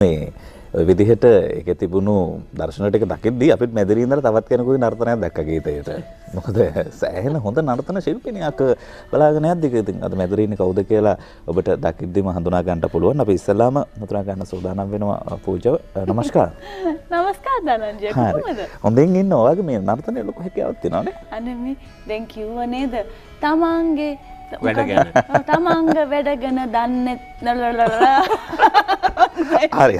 මේ විදිහට ඒක තිබුණු දර්ශන ටික දකිද්දී අපිට මැදිරියේ ඉඳලා තවත් කෙනෙකුගේ නර්තනයක් දැක්ක ගීතයට. මොකද සෑහෙන හොඳ නර්තන ශිල්පිනියක් බලාගෙන යද්දි ඉතින් අද මැදිරියේ ඉන්නේ කවුද කියලා ඔබට දකිද්දිම හඳුනා ගන්න පුළුවන්. අපි ඉස්සෙල්ලාම හඳුනා ගන්න සූදානම් වෙනවා පූජව. නමස්කාර. නමස්කාර ධනංජය කොහොමද? හොඳින් ඉන්න ඔයාගේ මේ නර්තනයේ ලොකු හැකියාවක් තියෙනවානේ. අනේ මේ දැන් කිව්ව නේද? තමන්ගේ වැඩ ගැන. තමන්ගේ වැඩ ගැන දන්නේ හරි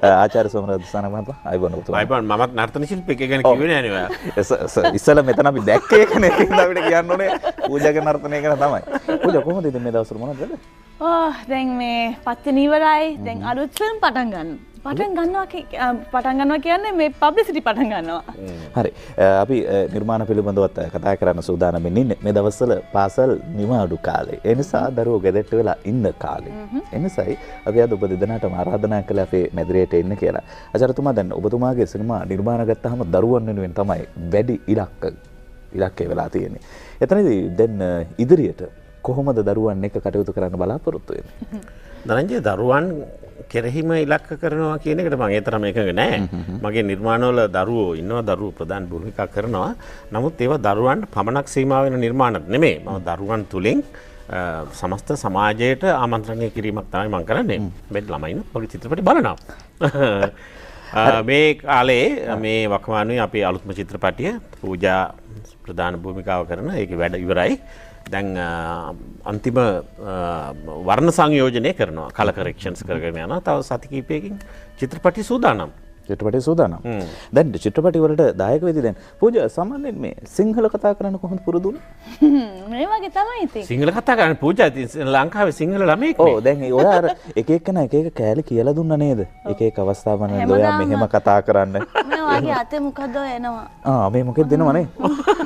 ආචාර්ය සෝමරත්න මහත්මයා අයබෝන ඔබතුමා. අයබෝන මමත් නර්තන ශිල්පියෙක් ගැන කිව්වේ නෑනේ ඔයා. ඉස්සෙල්ලා මෙතන අපි දැක්කේ ඒක නේ. ඒකද අපිට කියන්න ඕනේ පූජාගේ නර්තනය ගැන තමයි. පූජා කොහොමද ඉතින් මේ දවස්වල මොනවද වැඩ? දැන් මේ පත්තින ඉවරයි. දැන් අලුත් ෆිල්ම් පටන් ගන්නවා කියන්නේ මේ පබ්ලිසිටි පටන් ගන්නවා. හරි. අපි නිර්මාණ පිළිබඳවත් කතා කරන්න සූදානම් ඉන්නේ මේ දවස්වල පාසල් නිවාඩු කාලේ. ඒ නිසා දරුවෝ ගෙදරට වෙලා ඉන්න කාලේ. ඒ නිසායි අපි අද ඔබ දෙදෙනාටම ආරාධනා කළා අපේ මැදිරියට එන්න කියලා. ආචාර්යතුමා දැන් ඔබතුමාගේ සිනමා නිර්මාණ ගත්තාම දරුවන් වෙනුවෙන් තමයි වැඩි ඉලක්කය වෙලා තියෙන්නේ. එතනදී දැන් ඉදිරියට කොහොමද දරුවන් එක්ක කටයුතු කරන්න බලාපොරොත්තු වෙන්නේ? ධනංජය දරුවන් කෙරෙහිම ඉලක්ක කරනවා කියන එකට මම ඒ තරම් එකඟ නෑ. මගේ නිර්මාණවල දරුවෝ ඉන්නවා, දරුවෝ ප්‍රධාන භූමිකා කරනවා. නමුත් ඒවා දරුවන්ට පමණක් සීමා වෙන නිර්මාණත් නෙමෙයි. මම දරුවන් තුලින් සමස්ත සමාජයට ආමන්ත්‍රණය කිරීමක් තමයි මම කරන්නේ. මේ ළමයින් පොඩි චිත්‍රපටි බලනවා. මේ කාලේ මේ වකවානුවේ අපේ අලුත්ම චිත්‍රපටිය පූජා ප්‍රධාන භූමිකාව කරන ඒකේ වැඩ ඉවරයි. දැන් අන්තිම වර්ණ සංයෝජනය කරනවා. කලර් කරෙක්ෂන්ස් කරගෙන යනවා. තව සති කිහිපයකින් චිත්‍රපටි සූදානම්. දැන් චිත්‍රපටි වලට දායක වෙදී දැන් පූජා සාමාන්‍යයෙන් මේ සිංහල කතා කරන්න කොහොමද පුරුදු වුනේ? මේ වගේ තමයි ඉතින්. සිංහල කතා කරන්න පූජා ලංකාවේ සිංහල ළමෙක් නේ. ඔව් දැන් ඔය අර එක එකනා එක එක කෑලි කියලා දුන්නා නේද? එක එක අවස්ථාවන් වල ඔයා මෙහෙම කතා කරන්න. මේ වගේ අතේ මොකද එනවා? මේ මොකෙද දෙනවනේ?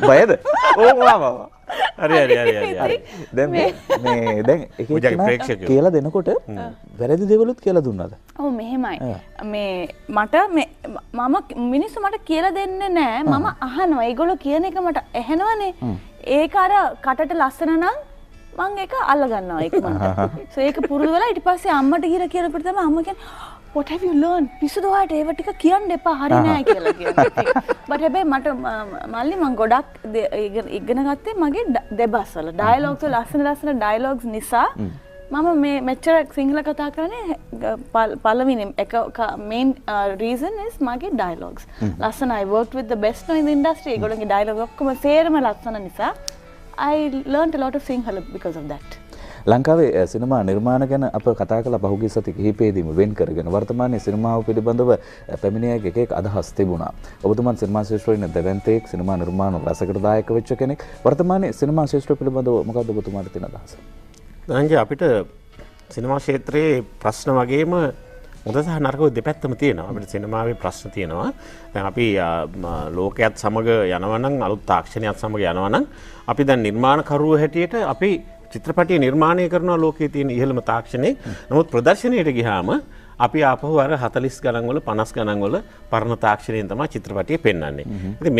බයද? ඕ හරි. දැන් දැන් එක එක කියලා දෙනකොට වැරදි දේවලුත් කියලා දුන්නාද? ඔව් මෙහෙමයි. මේ මට මම මිනිස්සු මට කියලා දෙන්නේ නෑ. මම අහනවා. ඒගොල්ලෝ කියන එක මට ඇහෙනවනේ. ඒක අර කටට ලස්සන නම් මම ඒක අල්ල ගන්නවා ඒකමට. සෝ ඒක පුරුදු වෙලා ඊට පස්සේ අම්මට කියනකොට තමයි අම්ම කියන්නේ what have you learned? පිසුද ඔයාට ඒව ටික කියන්න එපා හරි නෑ කියලා කියනවා. බට් හැබැයි මට මල්ලි මම ගොඩක් ඉගෙන ගත්තේ මගේ දෙබස් වල ඩයලොග්ස් වල ලස්සන ඩයලොග්ස් නිසා මම මේ මෙච්චර සිංහල කතා කරන්නේ පළවෙනි එක main reason is මගේ dialogues. ලස්සන I worked with the best in the industry. ඒගොල්ලෝගේ dialogue ඔක්කොම සේරම ලස්සන නිසා I learned a lot of Sinhala because of that. ලංකාවේ සිනමා නිර්මාණ ගැන අප කතා කළ පහුගිය සති කිහිපයේදීම වෙන් කරගෙන වර්තමානයේ සිනමාව පිළිබඳව පැමිණියගේ එක අදහස් තිබුණා. ඔබතුමන් සිනමා ශාස්ත්‍රයේ ඉන්න දෙවන්තෙක් සිනමා නිර්මාණ රසකට දායක වෙච්ච කෙනෙක්. වර්තමානයේ සිනමා ශාස්ත්‍රය පිළිබඳව මොකක්ද ඔබතුමාට තියෙන අදහස? ධනංජය අපිට සිනමා ක්ෂේත්‍රයේ ප්‍රශ්න වගේම හොඳ සහ නරක දෙපැත්තම තියෙනවා. අපිට සිනමාවේ ප්‍රශ්න තියෙනවා. දැන් අපි ලෝකයේත් සමග යනවා නම් අලුත් තාක්ෂණයත් සමග යනවා නම් අපි දැන් නිර්මාණකරුවෝ හැටියට අපි චිත්‍රපටය නිර්මාණය කරනවා ලෝකයේ තියෙන ඉහළම තාක්ෂණයේ. නමුත් ප්‍රදර්ශනයට ගියාම අපි ආපහු අර 40 ගණන් වල 50 ගණන් වල පරණ තාක්ෂණයෙන් තමයි චිත්‍රපටිය පෙන්වන්නේ. ඉතින්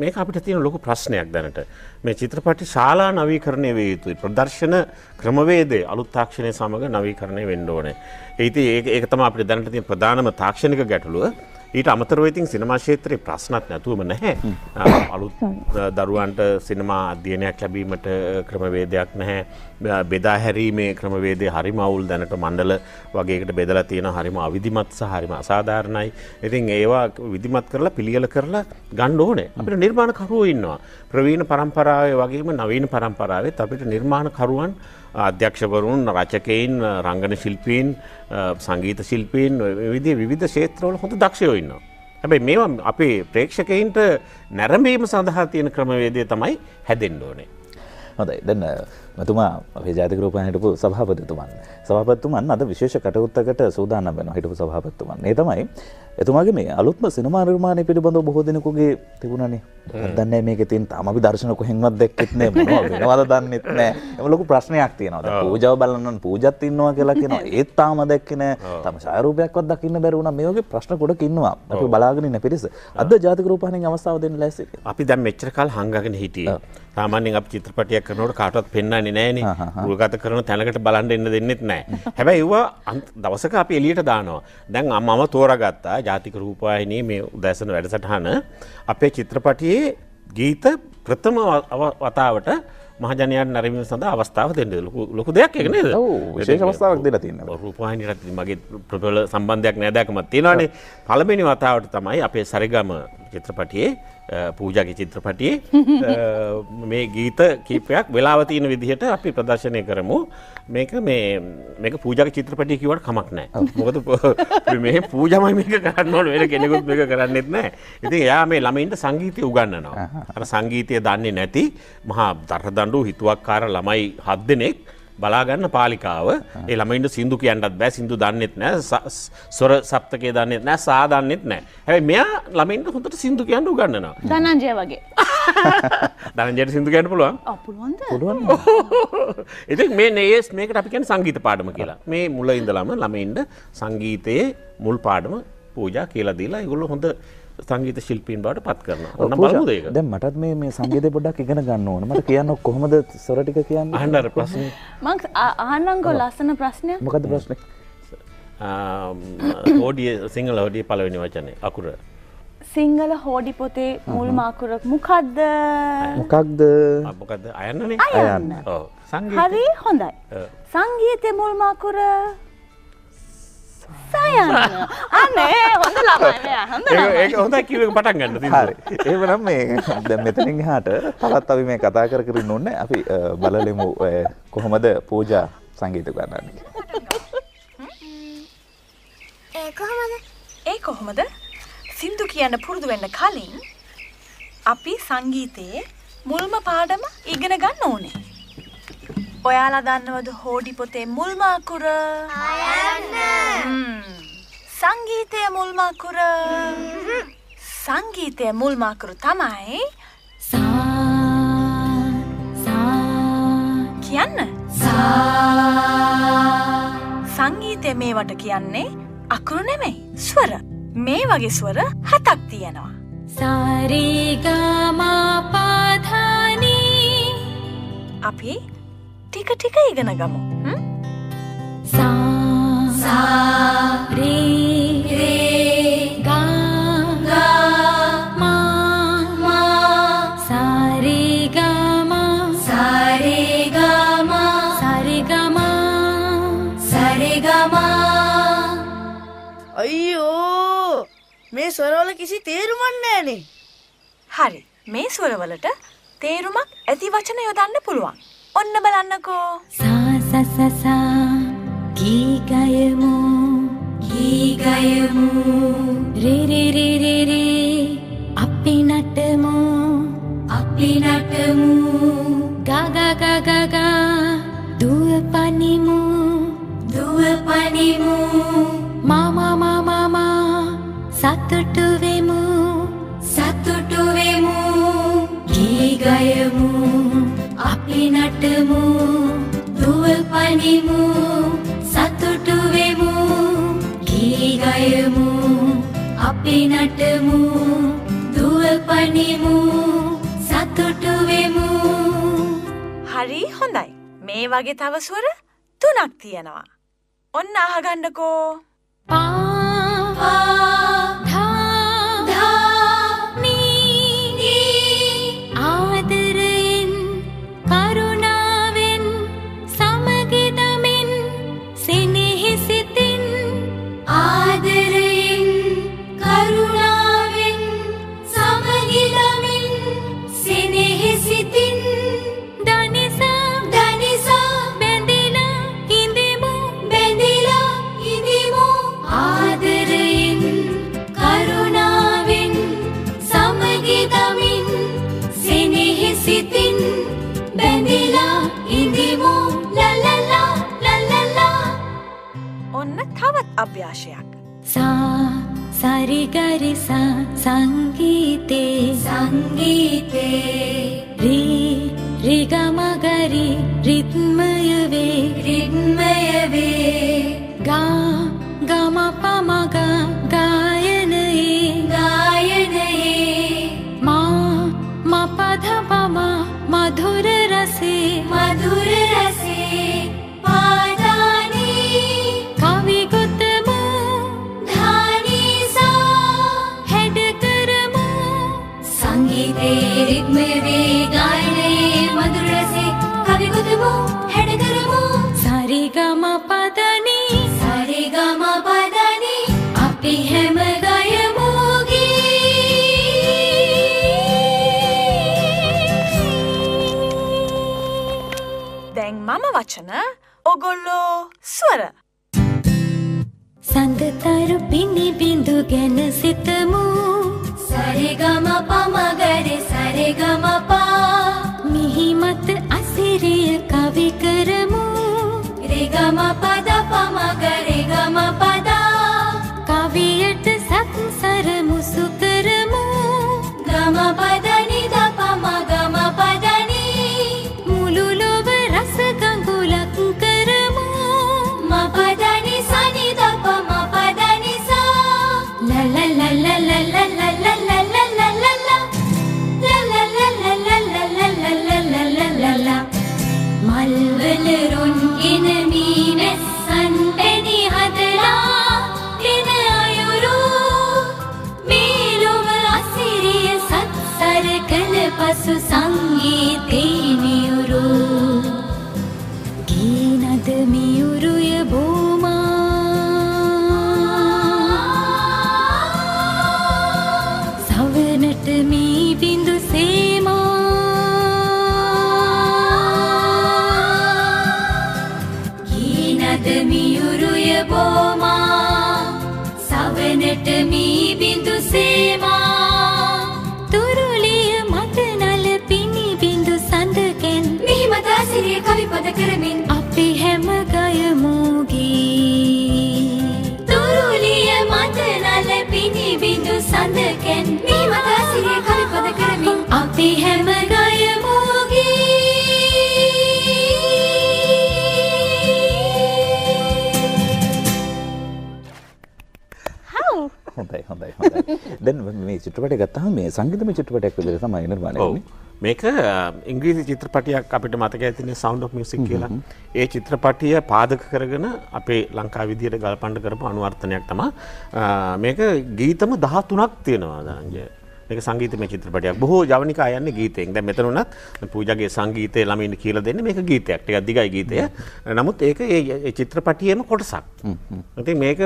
මේක අපිට තියෙන ලොකු ප්‍රශ්නයක් දැනට. මේ චිත්‍රපටි ශාලා නවීකරණය වේ යුතුයි. ප්‍රදර්ශන ක්‍රමවේදය අලුත් තාක්ෂණය සමග නවීකරණය වෙන්න ඕනේ. ඒක තමයි අපිට දැනට තියෙන ප්‍රධානම තාක්ෂණික ගැටලුව. ඊට අමතරව ඉතින් සිනමා ක්ෂේත්‍රයේ ප්‍රශ්නත් නැතුවම නැහැ. අලුත් දරුවන්ට සිනමා අධ්‍යයනයක් ලැබීමට ක්‍රමවේදයක් නැහැ. බෙදා හැරීමේ ක්‍රමවේදය හරිම අවුල් දැනට මණ්ඩල වගේකට බෙදලා තියෙනවා. හරිම අවිධිමත් සහ හරිම අසාධාරණයි. ඉතින් ඒවා විධිමත් කරලා පිළියෙල කරලා ගන්න ඕනේ. අපිට නිර්මාණකරුවෝ ඉන්නවා. ප්‍රවීණ පරම්පරාවේ වගේම නවීන පරම්පරාවෙත් අපිට නිර්මාණකරුවන් අධ්‍යක්ෂකවරුන් රචකයින් රංගන ශිල්පීන් සංගීත ශිල්පීන් විවිධ ක්ෂේත්‍රවල හොඳ දක්ෂයෝ ඉන්නවා. හැබැයි මේවා අපේ ප්‍රේක්ෂකයින්ට නැරඹීම සඳහා තියෙන ක්‍රමවේදය තමයි හැදෙන්න ඕනේ. හොඳයි. දැන් මතුමා අපේ ජාතික රූපවාහිනිය හිටපු සභාපතිතුමන් අද විශේෂ කටයුත්තකට සූදානම් වෙනවා. හිටපු සභාපතිතුමන්. ඒ තමයි එතුමාගේ මේ අලුත්ම සිනමා නිර්මාණය පිළිබඳව බොහෝ දෙනෙකුගේ තිබුණානේ. දන්නේ මේකේ තියෙන තාම අපි දර්ශන කොහෙන්වත් දැක්කෙත් නෑ මොනවද වෙනවද දන්නෙත් නෑ. ඒක ලොකු ප්‍රශ්නයක් තියෙනවා. දැන් පූජාව බලන්න පූජත් ඉන්නවා කියලා කියනවා. ඒත් තාම දැක්කේ නෑ. තම ඡායාරූපයක්වත් දකින්න බැරි වුණා. මේ වගේ ප්‍රශ්න ගොඩක් ඉන්නවා. අපි බලාගෙන ඉන්න පිරිස. අද ජාතික රූපවාහිනියෙන් අවස්ථාව දෙන්න ලෑස්ති. අපි දැන් මෙච්චර කාල හංගගෙන හිටියේ. සාමාන්‍යයෙන් අපි චිත්‍රපටයක් කරනකොට කාටවත් පෙන්වන්නේ ගන්නේ නෑනේ. රූපගත කරන තැනකට බලන්න එන්න දෙන්නෙත් නෑ. හැබැයි ඒවා දවසක අපි එළියට දානවා. දැන් මම තෝරාගත්තා ජාතික රූපවාහිනියේ මේ උදෑසන වැඩසටහන අපේ චිත්‍රපටියේ ගීත ප්‍රථම වතාවට මහජනයාට නැරඹීම සඳහා අවස්ථාව දෙන්න ලොකු දෙයක් ඒක නේද? ඔව් විශේෂ අවස්ථාවක් දීලා තියෙනවා. රූපවාහිනියට මගේ ප්‍රබල සම්බන්ධයක් නෑ දැකමක් තියෙනවානේ. පළවෙනි වතාවට තමයි අපේ සරිගම චිත්‍රපටියේ පූජාගේ චිත්‍රපටියේ මේ ගීත කීපයක් වෙලාව තියෙන විදිහට අපි ප්‍රදර්ශනය කරමු. මේක පූජාගේ චිත්‍රපටිය කිව්වට කමක් නැහැ. මොකද මේ පූජාමයි මේක කරන්න ඕන වෙන කෙනෙකුත් මේක කරන්නේත් නැහැ. ඉතින් එයා මේ ළමයින්ට සංගීතය උගන්වනවා. අර සංගීතය දන්නේ නැති මහා දරදඬු හිතුවක්කාර ළමයි 7 දෙනෙක් බලා ගන්න පාලිකාව. ඒ ළමයින්ට සින්දු කියන්නත් බෑ. සින්දු දන්නෙත් නැහැ. ස්වර සප්තකේ දන්නෙත් නැහැ. සා දන්නෙත් නැහැ. හැබැයි මෙයා ළමයින්ට හොඳට සින්දු කියන්න උගන්වනවා. ධනංජය වගේ. ධනංජයට සින්දු කියන්න පුළුවන්? ආ පුළුවන්ද? පුළුවන්. ඉතින් මේකට අපි කියන්නේ සංගීත පාඩම කියලා. මේ මුල ඉඳලම ළමයින්ට සංගීතයේ මුල් පාඩම පූජා කියලා දීලා ඒගොල්ලෝ හොඳ සංගීත ශිල්පීන් බවට පත් කරනවා. ඔන්න බලමුද ඒක? දැන් මටත් මේ සංගීතය පොඩ්ඩක් ඉගෙන ගන්න ඕන. මට කියන්න කොහොමද ස්වර ටික කියන්නේ? අහන්න අර ප්‍රශ්නේ. මං අහන්නම්කෝ ලස්සන ප්‍රශ්නයක්. මොකද්ද ප්‍රශ්නේ? හෝඩිය සිංහල හෝඩිය පළවෙනි වචනේ අකුර. සිංහල හෝඩි පොතේ මුල්ම අකුර මොකද්ද? මොකද්ද? අයන්නනේ. අයන්න. ඔව්. සංගීත. හරි හොඳයි. සංගීතේ මුල්ම අකුර සයන්න. අනේ හොඳ ළමයි හොඳ ළමයි. ඒක හොඳයි කිව්ව එක පටන් ගන්න තියෙනවා. හරි. එහෙනම් මේ දැන් මෙතනින් එහාට තවත් අපි මේ කතා කර කර ඉන්න ඕනේ. අපි බලලෙමු කොහොමද පූජා සංගීත ගන්නන්නේ. ඒ කොහොමද? සින්දු කියන්න පුරුදු වෙන්න කලින් අපි සංගීතයේ මුල්ම පාඩම ඉගෙන ගන්න ඕනේ. ඔයාලා දන්නවද හෝඩි පොතේ මුල්ම අකුර? අයන්න. සංගීතයේ මුල්ම අකුර? සංගීතයේ මුල්ම අකුර තමයි සා කියන්න. සංගීතයේ මේවට කියන්නේ අකුරු නෙමෙයි ස්වර. මේ වගේ ස්වර 7ක් තියෙනවා. සාරි ගා පා ධා නී. අපි ටික ටික ඉගෙන ගමු. සා රේ ගා මා සා රේ ගා මා අයියෝ මේ ස්වරවල කිසි තේරුමක් නැහැනේ. හරි. මේ ස්වරවලට තේරුමක් ඇති වචන යොදන්න පුළුවන්. ඔන්න බලන්නකෝ. සා ගී ගයමු රේ අපි නටමු ගා දුව පනිමු මාමා සතුටු වෙමු ගී ගයමු අපි නටමු දුව පනිමු සතුටු වෙමු ගී ගයමු අපි නටමු දුව පනිමු සතුටු වෙමු. හරි හොඳයි. මේ වගේ තව ස්වර 3ක් තියෙනවා. ඔන්න අහගන්නකෝ. පා ධා නී ආදරයෙන් කරුණාවෙන් සමගිදමින් සෙනෙහසිතින් ආදරයෙන් කරුණාවෙන් සමගිදමින් සෙනෙහසිතින් දනිසා බැඳිලා ඉඳිමු ආදරයෙන් කරුණාවෙන් සමගිදමින් සෙනෙහසිතින් බැඳිලා ඉඳිමු ලලලා. ඔන්න තවත් අභ්‍යාසයක්. සරිගරිසා සංගීතේ රිගමගරි රිද්මය වේ ගම පමග ගායනයේ මා පද පම මధుර රසේ වචන ඔගොල්ලෝ ස්වර සඳතරු පිණි බිඳු ගැන සිතමු සරිගම පමගරි සරිගම පා මිහි මත අසිරිය කවි කරමු රිගම පද පමගරි ගම පදා කවියට සත්සර මුසු කරමු ගම පදනි ද පමගම පදනි මුළු ලොව රස ගඟුලක් කරමු මපදනි සනි ද පම පදනි සා ල ල ල ල ල ල ල මල්වල රුන්ගෙන මීමැස්සන් පැණි හදලා දින අයුරු මේ ලොව අසිරිය සත්සර කළ පසු සංගීතේ මියුරු ගීනද මියුරුය බෝමා සවනට මී බිඳු සේමා මියුරුය බෝමා සවනට මී බිඳු සේමා තුරුලිය මත නල පිණි බිඳු සඳකෙන් මිහි මත අසිරිය කවි පද කරමින් අපි හැම ගයමු ගී තුරුලිය මත නල පිණි බිඳු සඳකෙන් මිහි මත අසිරිය කවි පද කරමින් අපි හැම ගයමු ගී හොඳයි හොඳයි හොඳයි. දැන් මේ චිත්‍රපටය ගත්තාම මේ සංගීතමය චිත්‍රපටයක් විදිහට තමයි නිර්මාණය වෙන්නේ. මේක ඉංග්‍රීසි චිත්‍රපටයක් අපිට මතක ඇතිනේ Sound of Music කියලා. ඒ චිත්‍රපටිය පාදක කරගෙන අපේ ලංකාව විදියට ගල්පන්න කරපු අනුවර්තනයක් තමයි. මේක ගීතම 13ක් තියෙනවා දනංජය. මේක සංගීතමය චිත්‍රපටයක්. බොහෝ ජවනිකා යන්නේ ගීතයෙන්. දැන් මෙතන උනත් පූජාගේ සංගීතය ළමින් කියලා දෙන්නේ මේක ගීතයක්. ටිකක් දිගයි ගීතය. නමුත් ඒක ඒ චිත්‍රපටියේම කොටසක්. ඉතින් මේක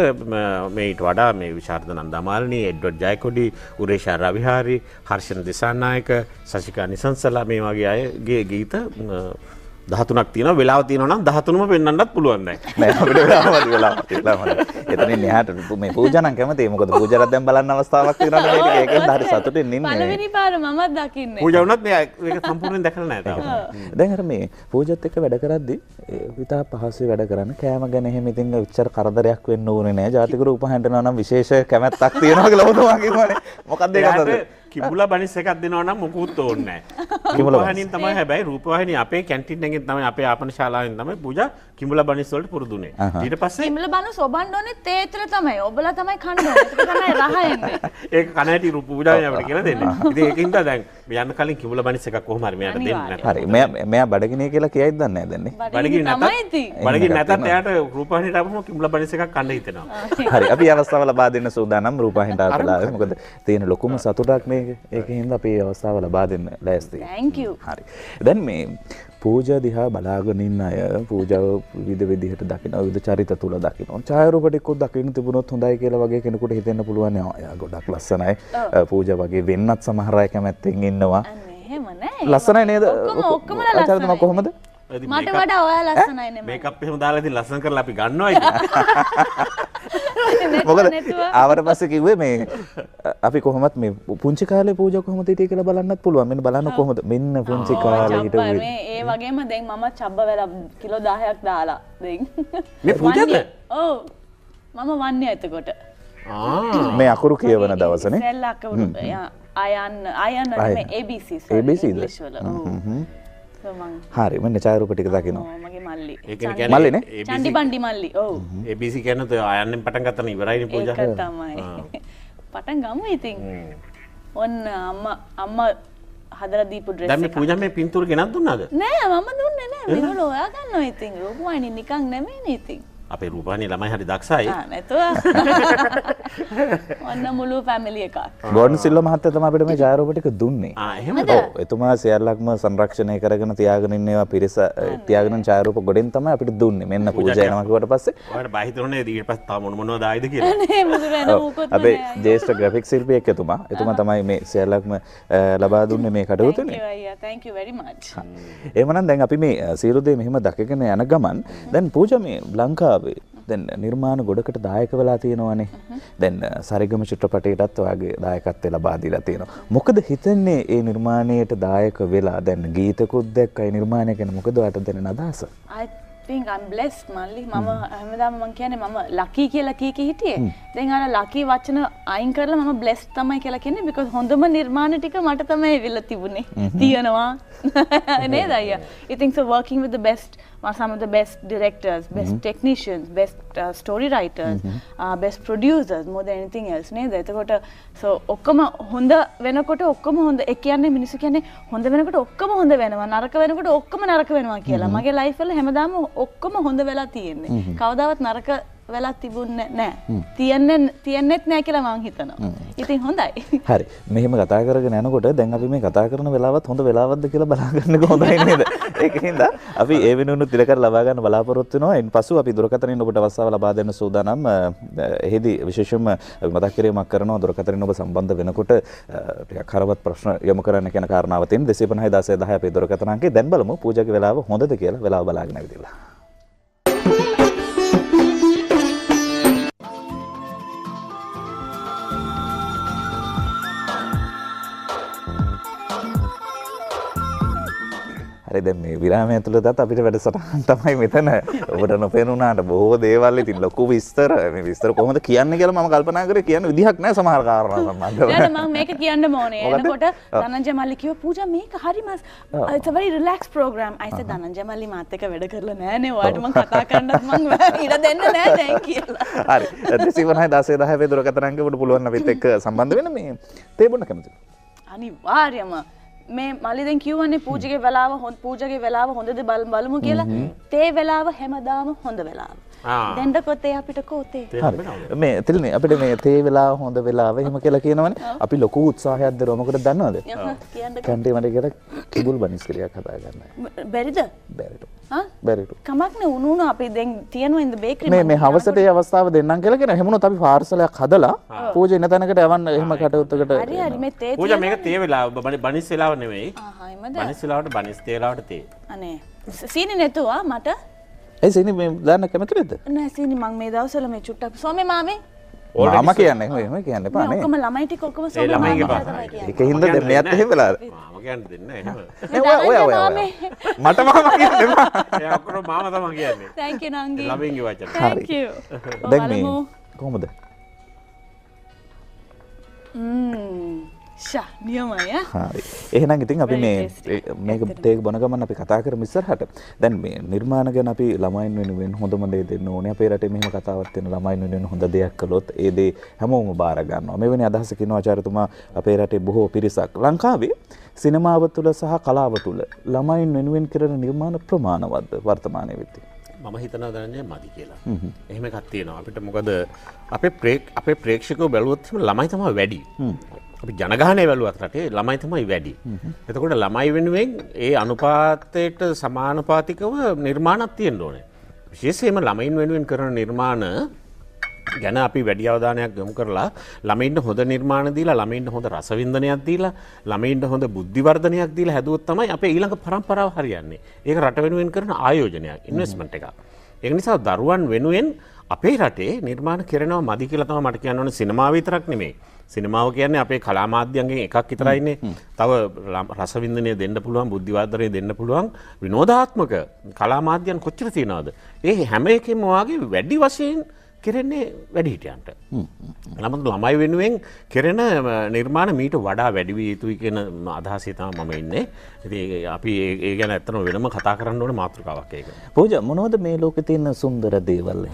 මේ ඊට වඩා මේ විශාරද නන්දමාලිනී, එඩ්වඩ් ජයකොඩි, උරේෂා රවිහාරි, හර්ෂණ දිසානායක, සසිකා නිසංසලා මේ වගේ අයගේ ගීත 13ක් තියෙනවා. වෙලාව තියෙනවා නම් 13ම පෙන්වන්නත් පුළුවන් දැන්. නෑ අපිට වෙලාවමදි. එතනින් එහාට මේ පූජා නම් කැමතියි. මොකද පූජාට දැන් බලන්න අවස්ථාවක් තියෙනවා මේක. ඒකෙන් හරි සතුටින් ඉන්නේ. පළවෙනි පාර මමත් දකින්නේ. පූජා වුණත් මේක සම්පූර්ණයෙන් දැකලා නැහැ තාම. දැන් අර මේ පූජාත් එක්ක වැඩ කරද්දි විතා පහසුවේ වැඩ කරන්න කෑම ගැන එහෙම ඉතින් උච්චර කරදරයක් වෙන්න ඕනේ නෑ. ජාතික රූප හැඳනවා නම් විශේෂ කැමැත්තක් තියෙනවා කියලා ඔබතුමා කිව්වනේ. මොකක්ද ඒක අතද? කිඹුලා බනිස් එකක් දෙනවා නම් මොකුත් ඕනේ නැහැ. රූපවාහිනියෙන් තමයි හැබැයි රූපවාහිනිය අපේ කැන්ටින් එකෙන් තමයි අපේ ආපන ශාලාවෙන් තමයි පූජා කිඹුලා බනිස් වලට පුරුදුනේ. ඊට පස්සේ කිඹුලා බනිස් ඔබන්න ඕනේ තේ ඇතුළ තමයි. ඔබලා තමයි කන්න ඕනේ. ඒක තමයි රහ එන්නේ. ඒක කන ඇටි පූජාවෙන් අපිට කියලා දෙන්නේ. ඉතින් ඒකින්ද දැන් යන්න කලින් කිඹුලා බනිස් එකක් කොහොම හරි මෙයාට දෙන්න නැත්නම්. හරි. මෙයා බඩගිනිය කියලා කියයිද දන්නේ නැහැ දැන් නේ. බඩගිනි නැතත් එයාට රූපවාහිනියට ආවම කිඹුලා බනිස් එකක් කන්න හිතෙනවා. හරි. අපි අවස්ථාව ලබා දෙන්න සූදානම් රූපවාහිනියට ආවලා. මොකද තියෙන ලොකුම සතුටක් මේක. ඒකෙන් හින්දා අපි අවස්ථාව ලබා දෙන්න ලෑස්තියි. Thank you. හරි. දැන් මේ පූජා දිහා බලාගෙන ඉන්න අය පූජාව විවිධ විදිහට දකින්න විවිධ චරිත තුල දකින්න. ඡායාරූප ටිකක් දකින්න තිබුණොත් හොඳයි කියලා වගේ කෙනෙකුට හිතෙන්න පුළුවන්. එයා ගොඩක් ලස්සනයි. පූජා වගේ වෙන්නත් සමහර අය කැමැත්තෙන් ඉන්නවා. එහෙම නෑ. ලස්සනයි නේද? ඔක්කොම ලස්සනයි. කොහොමද? මට වඩා ඔයා ලස්සනයි නේ. මේකප් එහෙම දාලා ඉතින් ලස්සන කරලා අපි ගන්නවා ඉතින්. මොකද ආවට පස්සේ කිව්වේ මේ අපි කොහොමත් මේ පුංචි කාලේ පූජා කොහොමද හිටියේ කියලා බලන්නත් පුළුවන්. මෙන්න බලන්න කොහොමද මෙන්න පුංචි කාලේ හිටුවේ. මේ ඒ වගේම දැන් මම චබ්බ වෙලා කිලෝ 10ක් දාලා දැන්. මේ පූජාද? ඔව්. මම වන්නේ එතකොට. මේ අකුරු කියවන දවසනේ. සෙල් අකුරු අයන් මේ ABC ABC වල. හරි මම ඡායාරූප ටික දකිනවා. මගේ මල්ලි. ඒ කියන්නේ මල්ලිනේ? චන්ඩි බණ්ඩි මල්ලි. ඔව්. ABC කියන්නේ ආයන්නෙන් පටන් ගත්තා නේ ඉවරයිනේ පූජා. ඒක තමයි. පටන් ගමු ඉතින්. ඔන්න අම්මා හදලා දීපු ඩ්‍රෙස් එක. දැන් මේ පූජා මේ පින්තූර ගෙනත් දුන්නාද? නෑ මම දුන්නේ නෑ. මේගොල්ලෝ ඔයා ගන්නවා ඉතින්. රූපවාහිනිය නිකන් නෙමෙයිනේ ඉතින්. අපේ රූපවාහිනිය ළමයි හරි දක්ෂයි. නැතුව ඔන්න මුළු ෆැමිලි එකක්. ගෝඩන් සිල්වා මහත්තයා තමයි අපිට මේ ඡායාරූප ටික දුන්නේ. එහෙමද? ඔව් එතුමා සියල්ලක්ම සංරක්ෂණය කරගෙන තියාගෙන ඉන්න ඒවා පිරිස තියාගෙන චාරූප ගොඩෙන් තමයි අපිට දුන්නේ. මෙන්න පූජා එනවා කිව්වට පස්සේ ඔයාලට බය හිතුනේ ඊට පස්සේ තාම මොනවද ආයිද කියලා. නේ මුදුරේන මොකොත් අපේ ජේෂ්ඨ ග්‍රැෆික් ශිල්පියෙක් එතුමා තමයි මේ සියල්ලක්ම ලබා දුන්නේ මේ කටයුතුනේ. thank you very much. එහෙමනම් දැන් අපි මේ සියලු දේ මෙහෙම දකගෙන යන ගමන් දැන් පූජා මේ ලංකාවේ දැන් නිර්මාණ ගොඩකට දායක වෙලා තියෙනවානේ. දැන් සරිගම චිත්‍රපටයටත් ඔයාගේ දායකත්වය ලබා දීලා තියෙනවා. මොකද හිතන්නේ මේ නිර්මාණයට දායක වෙලා දැන් ගීතකුත් දැක්කයි නිර්මාණය ගැන මොකද ඔයාට දැනෙන අදහස? I think I'm blessed මල්ලි. මම හැමදාම මං කියන්නේ මම lucky කියලා කීකී හිටියේ. දැන් අර lucky වචන අයින් කරලා මම blessed තමයි කියලා කියන්නේ because හොඳම නිර්මාණ ටික මට තමයි වෙලා තිබුණේ. තියෙනවා. නේද අයියා? I think so working with the best some of the best directors, best technicians, best story writers, best producers more than anything else නේද? එතකොට so ඔක්කොම හොඳ වෙනකොට ඔක්කොම හොඳ ඒ කියන්නේ මිනිස්සු කියන්නේ හොඳ වෙනකොට ඔක්කොම හොඳ වෙනවා නරක වෙනකොට ඔක්කොම නරක වෙනවා කියලා. මගේ ලයිෆ් වල හැමදාම ඔක්කොම හොඳ වෙලා තියෙන්නේ. කවදාවත් නරක වෙලා තිබුණේ නැහැ. තියන්නෙත් නැහැ කියලා මං හිතනවා. ඉතින් හොඳයි. හරි. මෙහෙම කතා කරගෙන යනකොට දැන් අපි මේ කතා කරන වෙලාවත් හොඳ වෙලාවක්ද කියලා බලාගන්න හොඳයි නේද? ඒකින්ද අපි ඒ වෙනුවෙන් තිලකර ලබා ගන්න බලාපොරොත්තු වෙනවා. ඉන්පසු අපි දුරකථනයෙන් ඔබට අවස්ථාව ලබා දෙන්න සූදානම්. එහිදී විශේෂයෙන්ම මතක් කිරීමක් කරනවා දුරකථනයෙන් ඔබ සම්බන්ධ වෙනකොට ටිකක් හරවත් ප්‍රශ්න යොමු කරන්න කියන කාරණාව තියෙන 250 16 10 අපේ දුරකථන අංකේ දැන් බලමු පූජාගේ වෙලාව හොඳද කියලා වෙලාව බලාගෙන ඉවිදලා. හරි දැන් මේ විරාමය ඇතුළතත් අපිට වැඩසටහන් තමයි මෙතන ඔබට නොපෙනුනාට බොහෝ දේවල් ඉතින් ලොකු විස්තර මේ විස්තර කොහොමද කියන්නේ කියලා මම කල්පනා කරේ කියන්න විදිහක් නැහැ සමහර කාරණා සම්බන්ධව. නෑ මම මේක කියන්න ඕනේ. එනකොට ධනංජය මල්ලි කිව්වා පූජා මේක හරිම it's a very relaxed program. I said Dhananjaya මල්ලි මාත් එක්ක වැඩ කරලා නෑනේ. ඔයාලට මම කතා කරන්නත් මම ඉඩ දෙන්න නෑ දැන් කියලා. හරි. 250 16 10 වේ දුරකථන අංකෙ ඔබට පුළුවන් අපිත් එක්ක සම්බන්ධ වෙන්න මේ තේ බොන්න කැමතිද? අනිවාර්යයෙන්ම මේ මල්ලි දැන් කියවන්නේ පූජාගේ වෙලාව හොඳද බලමු කියලා. තේ වෙලාව හැමදාම හොඳ වෙලාව. දෙන්න කොතේ අපිට කොතේ. හරි. මේ තිල්නේ අපිට මේ තේ වෙලාව හොඳ වෙලාව එහෙම කියලා කියනවනේ. අපි ලොකු උත්සාහයක් දරනවා. මොකද දන්නවද? කන්ටේ මට කියලා කිබුල් බනිස් ක්‍රියාවක් හදා ගන්න. බැරිද? බැරිද? බැරිද? කමක් නේ උණුණු අපි දැන් තියනවා in the bakery. මේ හවසට ඒ අවස්ථාව දෙන්නම් කියලා කියන හැමෝම අපි පාර්සලයක් හදලා පූජා ඉන්න තැනකට යවන්න එහෙම කටයුත්තකට. හරි මේ තේ පූජා මේක තේ වෙලාව බනිස් වෙලාව නෙවෙයි. බනිස් වෙලාවට බනිස් තේ වෙලාවට තේ. අනේ සීනි නැතුව මට ඒ සීනි මේ දාන්න කැමති නැද්ද? නෑ සීනි මම මේ දවස්වල මේ චුට්ටක් සෝමේ මාමේ මාමා කියන්නේ එහෙම කියන්න එපා නේ. ඔක්කොම ළමයි ටික ඔක්කොම සෝමේ මාමා තමයි කියන්නේ. ඒකින්ද දෙන්නේත් එහෙම වෙලාද? මාමා කියන්නේ දෙන්නේ එහෙම. ඔය මට මාමා කියන්න එපා. එයා ඔක්කොම මාමා තමයි කියන්නේ. thank you නංගි. ළමයින්ගේ වචන. thank you. දැන් මේ කොහොමද? ෂා නියමයි හරි. එහෙනම් ඉතින් අපි මේක තේක බොන ගමන් අපි කතා කරමු ඉස්සරහට. දැන් මේ නිර්මාණ ගැන අපි ළමයින් වෙනුවෙන් හොඳම දේ දෙන්න ඕනේ. අපේ රටේ මෙහෙම කතාවක් තියෙන ළමයින් වෙනුවෙන් හොඳ දෙයක් කළොත් ඒ දේ හැමෝම බාර ගන්නවා. මෙවැනි අදහසකින් ආචාර්යතුමා අපේ රටේ බොහෝ පිරිසක් ලංකාවේ සිනමාව තුළ සහ කලාව තුළ ළමයින් වෙනුවෙන් කරන නිර්මාණ ප්‍රමාණවත්ද වර්තමානයේ වෙද්දී? මම හිතනවා දැනන්නේ මදි කියලා. එහෙම එකක් තියෙනවා. අපිට මොකද අපේ ප්‍රේක්ෂකයෝ බැලුවොත් ළමයි තමයි වැඩි. අපි ජනගහනය බැලුවත් රටේ ළමයි තමයි වැඩි. එතකොට ළමයි වෙනුවෙන් ඒ අනුපාතයට සමානුපාතිකව නිර්මාණයක් තියෙන්න ඕනේ. විශේෂයෙන්ම ළමයින් වෙනුවෙන් කරන නිර්මාණ ගැන අපි වැඩි අවධානයක් යොමු කරලා ළමයින්ට හොඳ නිර්මාණ දීලා ළමයින්ට හොඳ රසවින්දනයක් දීලා ළමයින්ට හොඳ බුද්ධි වර්ධනයක් දීලා හැදුවොත් තමයි අපේ ඊළඟ පරම්පරාව හරියන්නේ. ඒක රට වෙනුවෙන් කරන ආයෝජනයක්, ඉන්වෙස්ට්මන්ට් එකක්. ඒක නිසා දරුවන් වෙනුවෙන් අපේ රටේ නිර්මාණ කරනවා මදි කියලා තමයි මට කියන්න ඕනේ. සිනමාව විතරක් නෙමෙයි. සිනමාව කියන්නේ අපේ කලා මාධ්‍යයන්ගෙන් එකක් විතරයිනේ. තව රසවින්දනය දෙන්න පුළුවන්, බුද්ධි වර්ධනය දෙන්න පුළුවන් විනෝදාත්මක කලා මාධ්‍යයන් කොච්චර තියෙනවද? ඒ හැම එකෙම වාගේ වැඩි වශයෙන් කෙරෙන්නේ වැඩිහිටියන්ට. නමුත් ළමයි වෙනුවෙන් කෙරෙන නිර්මාණ මීට වඩා වැඩි විය යුතුයි කියන අදහසේ තමයි මම ඉන්නේ. ඉතින් අපි ඒ ගැන ඇත්තටම වෙනම කතා කරන්න ඕනේ මාතෘකාවක් ඒක. පූජා මොනවද මේ ලෝකේ තියෙන සුන්දර දේවල්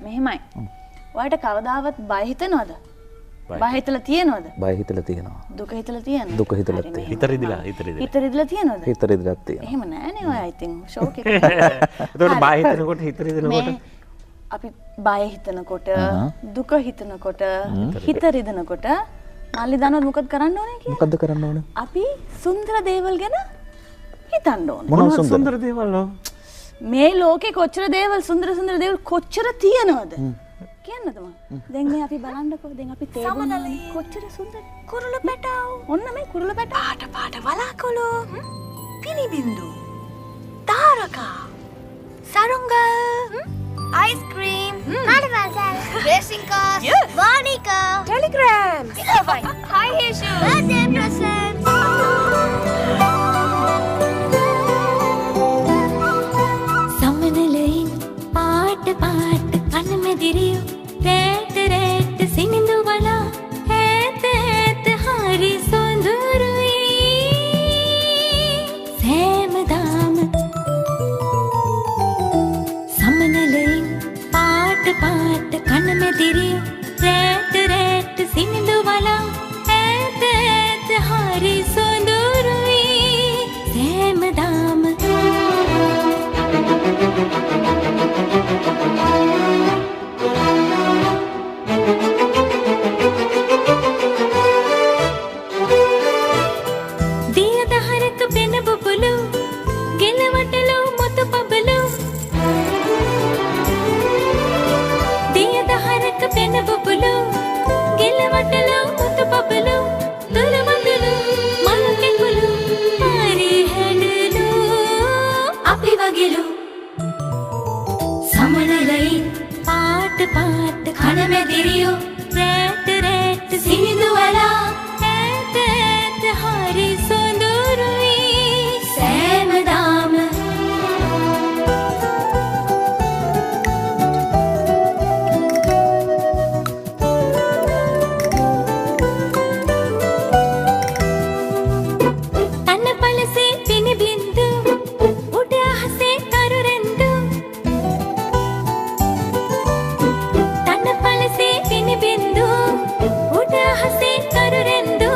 මෙහෙමයි. ඔයාලට කවදාවත් බය හිතෙනවද? බය හිතලා තියෙනවද? බය හිතලා තියෙනවා. දුක හිතලා තියෙනවද? දුක හිතලා තියෙනවා. හිත රිදිලා තියෙනවද? හිත රිදලා තියෙනවා. එහෙම නෑනේ ඔයා ඉතින් ෂෝක් එක. එතකොට බය හිතනකොට හිත රිදෙනකොට අපි බය හිතනකොට දුක හිතනකොට හිත රිදනකොට මල්ලි දන්නවද මොකද කරන්න ඕනේ කියලා? මොකද්ද කරන්න ඕනේ? අපි සුන්දර දේවල් ගැන හිතන්න ඕනේ. මොනවද සුන්දර දේවල්? මේ ලෝකේ කොච්චර දේවල් සුන්දර සුන්දර දේවල් කොච්චර තියෙනවද? කියන්නද මම? දැන් මේ අපි බලන්නකෝ දැන් අපි තේරුම් කොච්චර සුන්දර කුරුළු පැටව. ඔන්න මේ කුරුළු පැටව. පාට පාට වලාකුළු. පිනිබින්දු. තාරකා. සරුංගල්. Ice cream. Carnival, racing cars, Monica, telegram. high heel shoes, birthday presents. සමනලයින් පාට පාට කනමැදිරියෝ රෑට රෑට සිනිඳු වලා ඈත ඈත හරි සොඳුරුයි සෑමදාම සමනලයින් පාට පාට කනමැදිරියෝ රෑට රෑට සිනිඳු වලා ඈත ඈත හරි සොඳුරුයි සෑමදාම දියදහරක පෙන බුබුලු ගෙලවටලු මුතු බබලු දියදහරක පෙන බුබුලු ගෙලවටලු මුතු බබලු දුරවදලු මල් කෙකුලු පාරේ හැඩලු අපි වගේලු සමනලයින් පාට පාට කනමැදිරියෝ රෑට රෑට සිනිඳු වලා ඈත ඈත හරි සොඳුරුයි සෑමදාම තනපලසේ පිනිබින්දු උඩ අහසේ තරුරෙන්දු තනපලසේ පිනිබින්දු උඩ අහසේ තරුරෙන්දු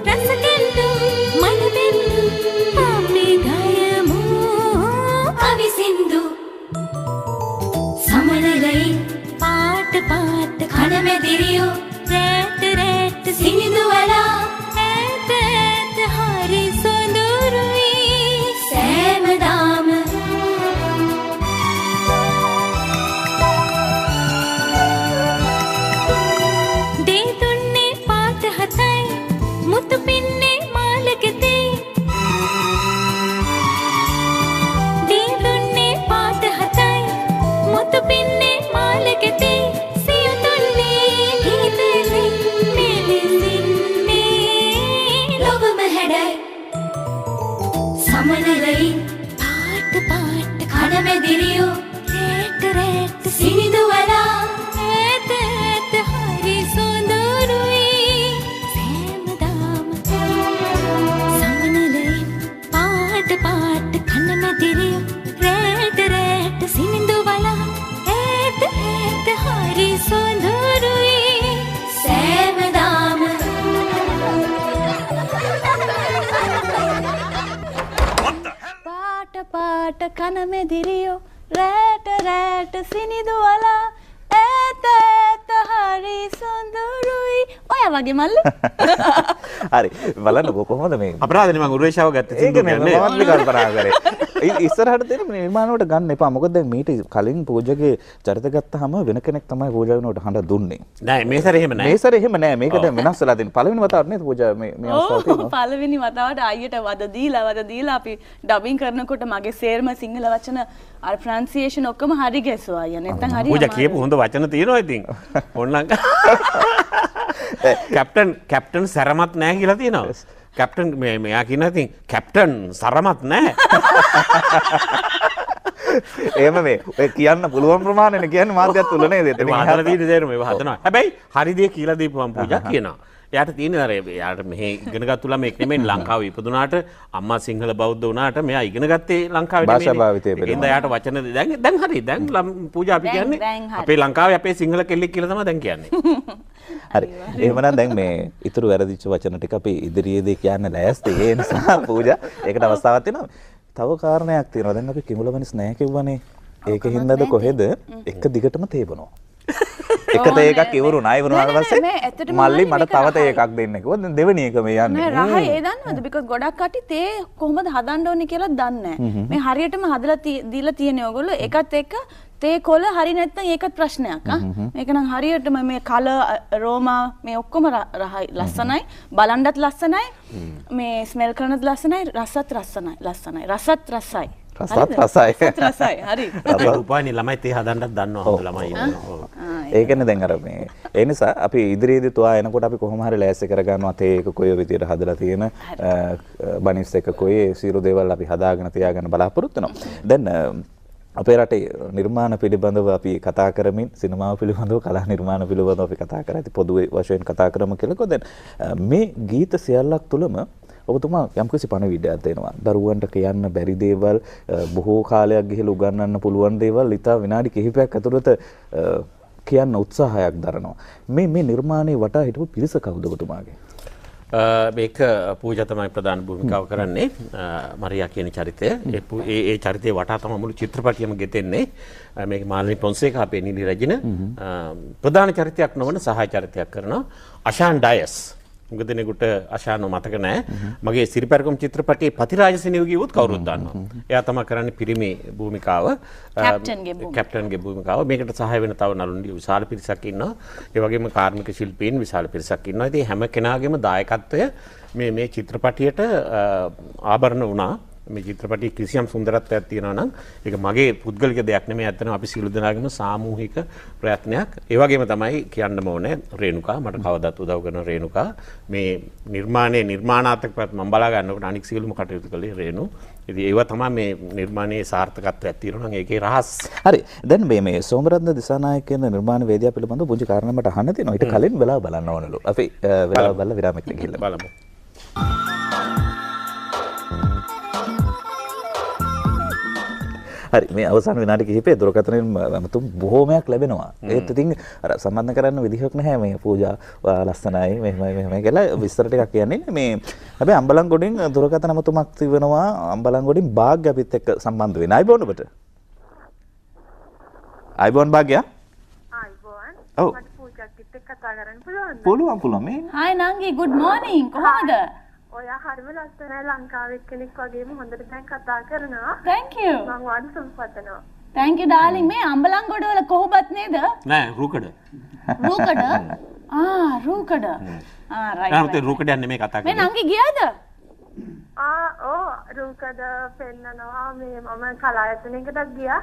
රසකෙන්දු මනබෙන්දු අපි ගයමු අවිසින්දු සමනලයින් පාට පාට කනමැදිරියෝ රෑට රෑට සිනිඳු වලා ඈත ඈත හරි සොඳුරුයි සෑමදාම දේ දුන්නේ පාට හතයි මුතු පින්නේ මාළගෙතේ දේ දුන්නේ පාට හතයි මුතු පින්නේ මාළගෙතේ සිය දුන්නේ හිතෙලි මෙලෙසින්නේ ලොවම හැඩයි සමනලයින් පාට පාට කනමැදිරියෝ රෑට රෑට සිනිඳු වලා ඈත ඈත හරි සොඳුරුයි සෑමදාම සමනලයින් පාට පාට කනමැදිරියෝ රෑට රෑට සිනිඳු වලා ඈත ඈත හරි සොඳුරුයි සෑමදාම පාට පාට කනමැදිරියෝ රෑට රෑට සිනිඳු වලා ඈත ඈත හරි සොඳුරුයි. ඔය වගේ මල්ලි. හරි බලන්නකෝ කොහොමද මේ අපරාධනේ මම උරේෂාව ගත්තේ ඒක නේ මමත් කල්පනා කරේ. ඉස්සරහට තියෙන මේ නිර්මාණයට ගන්න එපා. මොකද දැන් මීට කලින් පූජකගේ චරිත ගත්තාම වෙන කෙනෙක් තමයි පූජා වෙනකොට හඬ දුන්නේ. නෑ මේ සැරේ එහෙම නෑ. මේ සැරේ එහෙම නෑ. මේක දැන් වෙනස් වෙලා තියෙන. පළවෙනි වතාවට නේද පූජා මේ අවස්ථාව තියෙනවා. පළවෙනි වතාවට අයියට වද දීලා අපි ඩබින් කරනකොට මගේ සේර්ම සිංහල වචන අර ප්‍රොනන්සියේෂන් ඔක්කොම හරි ගැසුවා අයියා. නැත්තම් හරි පූජා කියපු හොඳ වචන තියෙනවා ඉතින්. ඕන්නම් කැප්ටන් සරමත් නෑ කියලා තියෙනවා. කැප්ටන් මෙයා කියනවා ඉතින් කැප්ටන් සරමත් නෑ. එහෙම මේ ඔය කියන්න පුළුවන් ප්‍රමාණයනේ කියන්නේ මාධ්‍යත් තුල නේද? ඒක හදලා තියෙන දේරම ඒව හදනවා. හැබැයි හරි දේ කියලා දීපුවම පූජා කියනවා. එයාට තියෙන අර එයාට මෙහෙ ඉගෙනගත්තු ළමෙක් නෙමෙයි ලංකාවේ ඉපදුනාට අම්මා සිංහල බෞද්ධ වුණාට මෙයා ඉගෙන ගත්තේ ලංකාවේ නෙමෙයි. භාෂා භාවිතය පිළිබඳව. ඒකෙන්ද එයාට වචන දැන් හරි දැන් පූජා අපි කියන්නේ අපේ ලංකාවේ අපේ සිංහල කෙල්ලෙක් කියලා තමයි දැන් කියන්නේ. හරි. එහෙමනම් දැන් මේ ඊතුරු වැරදිච්ච වචන ටික අපි ඉදිරියේදී කියන්න ලෑස්ති. ඒ නිසා පූජා ඒකට අවස්ථාවක් තියෙනවා. තව කාරණයක් තියෙනවා. දැන් අපි කිඹුලවනිස් නැහැ කිව්වනේ. ඒක හින්දාද කොහෙද එක දිගටම තේබනවා. එක තේ එකක් ඉවරුණා. ඉවරුණාට පස්සේ මල්ලි මට තව තේ එකක් දෙන්න කිව්වා. දැන් දෙවෙනි එක මේ යන්නේ. නෑ රහයි ඒ දන්නවද? because ගොඩක් කටි තේ කොහොමද හදන්න ඕනේ කියලා දන්නේ නෑ. මේ හරියටම හදලා දීලා තියෙන්නේ ඕගොල්ලෝ එකත් එක්ක තේ කොළ හරි නැත්නම් ඒකත් ප්‍රශ්නයක්. මේක නම් හරියටම මේ කලර් අරෝමා මේ ඔක්කොම රහයි ලස්සනයි. බලන්නත් ලස්සනයි. මේ ස්මෙල් කරනත් ලස්සනයි. රසත් රසයි. රසත් රසයි. රසයි. හරි. උපායනේ ළමයි තේ හදන්නත් දන්නවා හොඳ ළමයි ඉන්නවා. ඒකනේ දැන් අර මේ ඒ නිසා අපි ඉදිරියේදී තුවා එනකොට අපි කොහොම හරි ලෑස්ති කරගන්නවා තේ එක කොයි විදියට හදලා තියෙන බනිස් එක කොයි සියලු දේවල් අපි හදාගෙන තියාගන්න බලාපොරොත්තු වෙනවා. දැන් අපේ රටේ නිර්මාණ පිළිබඳව අපි කතා කරමින් සිනමාව පිළිබඳව කලා නිර්මාණ පිළිබඳව අපි කතා කරා. ඉතින් පොදු වශයෙන් කතා කරමු කියලාකෝ දැන් මේ ගීත සියල්ලක් තුලම ඔබතුමා යම්කිසි පණවිඩයක් දෙනවා. දරුවන්ට කියන්න බැරි දේවල් බොහෝ කාලයක් ගිහලා උගන්වන්න පුළුවන් දේවල් ඉතා විනාඩි කිහිපයක් ඇතුළත කියන්න උත්සාහයක් දරනවා. මේ නිර්මාණයේ වටා හිටපු පිරිස කවුද ඔබතුමාගේ? මේක පූජා තමයි ප්‍රධාන භූමිකාව කරන්නේ. මරියා කියන චරිතය. ඒ චරිතේ වටා තමයි මුළු චිත්‍රපටියම ගෙතෙන්නේ. මේක මාලිනී පොන්සේකා අපේ නිලි රජින ප්‍රධාන චරිතයක් නොවන සහාය චරිතයක් කරනවා. අෂාන් ඩයස්. මුග දෙනෙකුට අශානෝ මතක නැහැ. මගේ සිරිපැරකුම් චිත්‍රපටයේ පතිරාජසිනියෝ කිව්වොත් කවුරුත් දන්නවා. එයා තමයි කරන්නේ පිරිමි භූමිකාව. කැප්ටන්ගේ භූමිකාව. මේකට සහාය වෙන තව නළුන්ගේ විශාල පිරිසක් ඉන්නවා. ඒ වගේම කාර්මික ශිල්පීන් විශාල පිරිසක් ඉන්නවා. ඉතින් හැම කෙනාගේම දායකත්වය මේ චිත්‍රපටියට ආභරණ වුණා. මේ චිත්‍රපටයේ කිසියම් සුන්දරත්වයක් තියෙනවා නම් ඒක මගේ පුද්ගලික දෙයක් නෙමෙයි. ඇත්තටම අපි සියලු දෙනාගේම සාමූහික ප්‍රයත්නයක්. ඒ වගේම තමයි කියන්නම ඕනේ රේණුකා මට කවදාත් උදව් කරන රේණුකා මේ නිර්මාණයේ නිර්මාණාත්මක පැත්ත මම බලා ගන්නකොට අනික් සියලුම කටයුතු කළේ රේණු. ඉතින් ඒවා තමයි මේ නිර්මාණයේ සාර්ථකත්වයක් තියෙනවා නම් ඒකේ රහස්. හරි. දැන් මේ සෝමරත්න දිසානායක කියන නිර්මාණ වේදිකාව පිළිබඳව පුංචි කාරණා මට අහන්න තියෙනවා. ඊට කලින් වෙලාව බලන්න ඕනලු. අපි වෙලාව බලලා විරාමයකට ගිහිල්ලා බලමු. හරි මේ අවසාන විනාඩි කිහිපේ දුරකථනයෙන් මතුම් බොහෝමයක් ලැබෙනවා. ඒත් ඉතින් අර සම්බන්ධ කරන්න විදිහක් නැහැ මේ පූජා ලස්සනයි මෙහෙමයි කියලා විස්තර ටිකක් කියන්නේ මේ හැබැයි අම්බලන්ගොඩින් දුරකථන මතුමක් තිබෙනවා. අම්බලන්ගොඩින් භාග්‍ය අපිත් එක්ක සම්බන්ධ වෙන. අයිබෝන් ඔබට. අයිබෝන් භාග්‍ය. අයිබෝන්. ඔව්. මට පූජාත් එක්ක කතා කරන්න පුළුවන්ද? පුළුවන් මේ. හායි නංගි good morning කොහමද? ඔයා හරිම ලස්සනයි ලංකාවේ කෙනෙක් වගේම හොඳට දැන් කතා කරනවා. thank you. මම වාඩි සම්පතනවා. thank you darling. මේ අම්බලන්ගොඩ වල කොහොබත් නේද? නෑ රූකඩ. රූකඩ? රූකඩ. right. නැත්නම් රූකඩ යන්නේ මේ කතා කරන්නේ. මේ නංගි ගියාද? රූකඩ පෙන්නනවා මේ මම කලායතනයකට ගියා.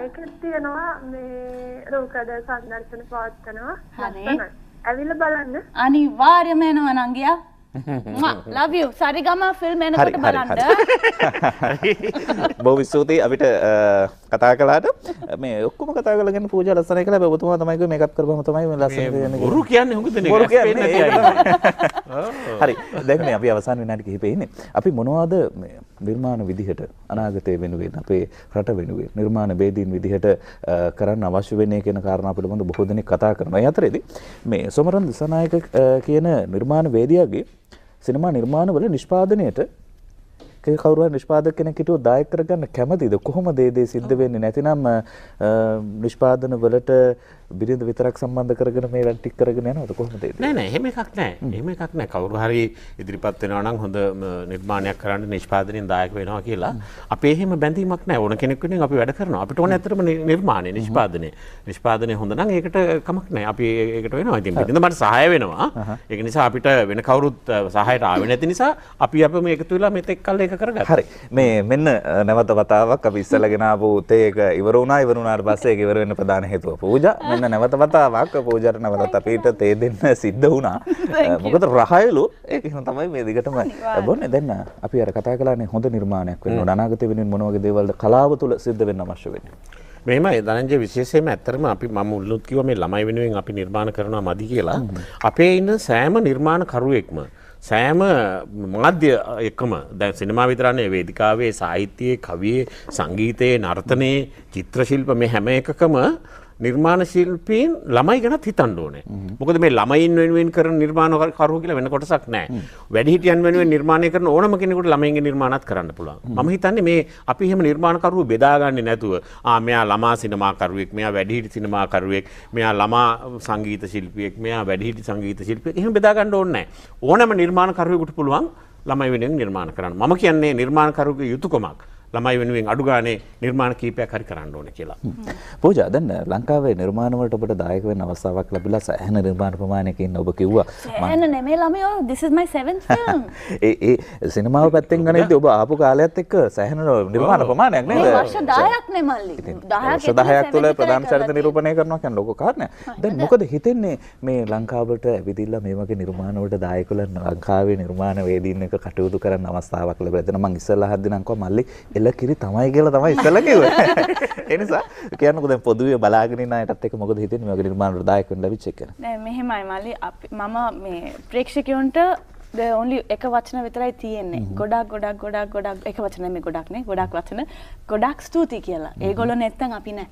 ඒකෙත් තියෙනවා මේ රූකඩ සංදර්ශන පවත්වනවා. හරි. ඇවිල්ලා බලන්න. අනිවාර්යයෙන්ම එනවා නංගියා. love you. සරිගම ෆිල්ම් එනකොට බලන්න. බොහොම ස්තුතියි අපිට කතා කළාට. මේ ඔක්කොම කතා කරලාගෙන පූජා ලස්සනයි කියලා හැබැයි ඔබතුමා තමයි කිව්වේ මේකප් කරපුවම තමයි මේ ලස්සන දෙන්නේ. බොරු කියන්නේ හුඟ දෙනෙක්. බොරු කියන්නේ. හරි. දැන් මේ අපි අවසාන විනාඩි කිහිපෙ ඉන්නේ. අපි මොනවද මේ නිර්මාණ විදිහට අනාගතය වෙනුවෙන් අපේ රට වෙනුවෙන් නිර්මාණ වේදීන් විදිහට කරන්න අවශ්‍ය වෙන්නේ කියන කාරණා පිළිබඳව බොහෝ දෙනෙක් කතා කරනවා. ඒ අතරේදී මේ සෝමරත්න දිසානායක කියන නිර්මාණ වේදිකාවේ සිනමා නිර්මාණවල නිෂ්පාදනයට කවුරු හරි නිෂ්පාදක කෙනෙක් හිටියොත් දායක කරගන්න කැමතිද? කොහොමද ඒ දේ සිද්ධ වෙන්නේ? නැතිනම් නිෂ්පාදන වලට බිරිඳ විතරක් සම්බන්ධ කරගෙන මේ වැඩ ටික කරගෙන යනවද කොහොමද ඒ? නෑ එහෙම එකක් නෑ. එහෙම එකක් නෑ. කවුරු හරි ඉදිරිපත් වෙනවා නම් හොඳ නිර්මාණයක් කරන්න නිෂ්පාදනයෙන් දායක වෙනවා කියලා අපේ එහෙම බැඳීමක් නෑ. ඕන කෙනෙක් වෙනින් අපි වැඩ කරනවා. අපිට ඕන ඇත්තටම නිර්මාණය නිෂ්පාදනය හොඳ නම් ඒකට කමක් නෑ. අපි ඒකට වෙනවා. ඉතින් බිරිඳ මට සහාය වෙනවා. ඒක නිසා අපිට වෙන කවුරුත් සහායට ආවේ නැති නිසා අපි අපම එකතු වෙලා මෙතෙක් කල් ඒක කරගත්තා. හරි. මේ මෙන්න නැවත වතාවක් අපි ඉස්සෙල්ලාගෙන ආපු තේ එක ඉවර වුණාට පස්සේ ඒක ඉවර වෙන්න ප්‍රධාන හේතුව පූජා. මෙන්න නැවත වතාවක් පූජාට නැවතත් අපිට තේ දෙන්න සිද්ධ වුණා. මොකද රහයලු ඒක තමයි මේ දිගටම බොන්නේ. දැන් අපි අර කතා කළානේ හොඳ නිර්මාණයක් වෙන්න ඕන. අනාගතේ වෙනින් මොන වගේ දේවල්ද කලාව තුල සිද්ධ වෙන්න අවශ්‍ය වෙන්නේ. මෙහෙමයි ධනංජය විශේෂයෙන්ම ඇත්තටම අපි මම මුලින්ම කිව්වා මේ ළමයි වෙනුවෙන් අපි නිර්මාණ කරනවා මදි කියලා. අපේ ඉන්න සෑම නිර්මාණ කරුවෙක්ම සෑම මාධ්‍ය එකම දැන් සිනමා විතරනේ වේදිකාවේ සාහිත්‍යයේ කවියේ සංගීතයේ නර්තනයේ චිත්‍ර ශිල්ප මේ හැම එකකම නිර්මාණ ශිල්පීන් ළමයි ගැනත් හිතන්න ඕනේ. මොකද මේ ළමයින් වෙනුවෙන් කරන නිර්මාණකරුවෝ කියලා වෙන කොටසක් නැහැ. වැඩිහිටියන් වෙනුවෙන් නිර්මාණය කරන ඕනම කෙනෙකුට ළමයින්ගේ නිර්මාණත් කරන්න පුළුවන්. මම හිතන්නේ මේ අපි එහෙම නිර්මාණකරුවෝ බෙදාගන්නේ නැතුව මෙයා ළමා සිනමාකරුවෙක්, මෙයා වැඩිහිටි සිනමාකරුවෙක්, මෙයා ළමා සංගීත ශිල්පියෙක්, මෙයා වැඩිහිටි සංගීත ශිල්පියෙක් එහෙම බෙදාගන්න ඕනේ නැහැ. ඕනම නිර්මාණකරුවෙකුට පුළුවන් ළමයි වෙනුවෙන් නිර්මාණ කරන්න. මම කියන්නේ නිර්මාණකරුවෙකුගේ යුතුයකමක්. ළමයි වෙනුවෙන් අඩු ගානේ නිර්මාණ කීපයක් හරි කරන්න ඕනේ කියලා. පූජා දැන් ලංකාවේ නිර්මාණ වලට ඔබට දායක වෙන්න අවස්ථාවක් ලැබිලා සෑහෙන නිර්මාණ ප්‍රමාණයක ඉන්න ඔබ කිව්වා. සෑහෙන නෙමෙයි ළමයෝ this is my 7th film. ඒ සිනමාව පැත්තෙන් ගනිද්දී ඔබ ආපු කාලයත් එක්ක සෑහෙන නිර්මාණ ප්‍රමාණයක් නේද? වර්ෂ 10ක් නේ මල්ලි. 10ක් තුළ ප්‍රධාන චරිත නිරූපණය කරනවා කියන්නේ ලොකු කාරණයක්. දැන් මොකද හිතෙන්නේ මේ ලංකාවට ඇවිදින්න මේ වගේ නිර්මාණ වලට දායක වෙලා ලංකාවේ නිර්මාණ වේදීන් එක කටයුතු කරන්න අවස්ථාවක් ලැබෙලා දෙනවා. මම ඉස්සෙල්ලා හද්දිනම් කිව්වා මල්ලි එලකිරි තමයි කියලා තමයි ඉස්සෙල්ලා කිව්වේ. ඒ නිසා කියන්නකෝ දැන් පොදුවේ බලාගෙන ඉන්න අයටත් එක්ක මොකද හිතෙන්නේ මේ වගේ නිර්මාණ වලට දායක වෙන්න ලැබිච්ච එක? නෑ මෙහෙමයි මල්ලි මම මේ ප්‍රේක්ෂකයන්ට only එක වචන විතරයි තියෙන්නේ. ගොඩක් එක වචන නෙමෙයි ගොඩක් නේ. ගොඩක් වචන. ගොඩක් ස්තුතියි කියලා. ඒගොල්ලෝ නැත්තම් අපි නෑ.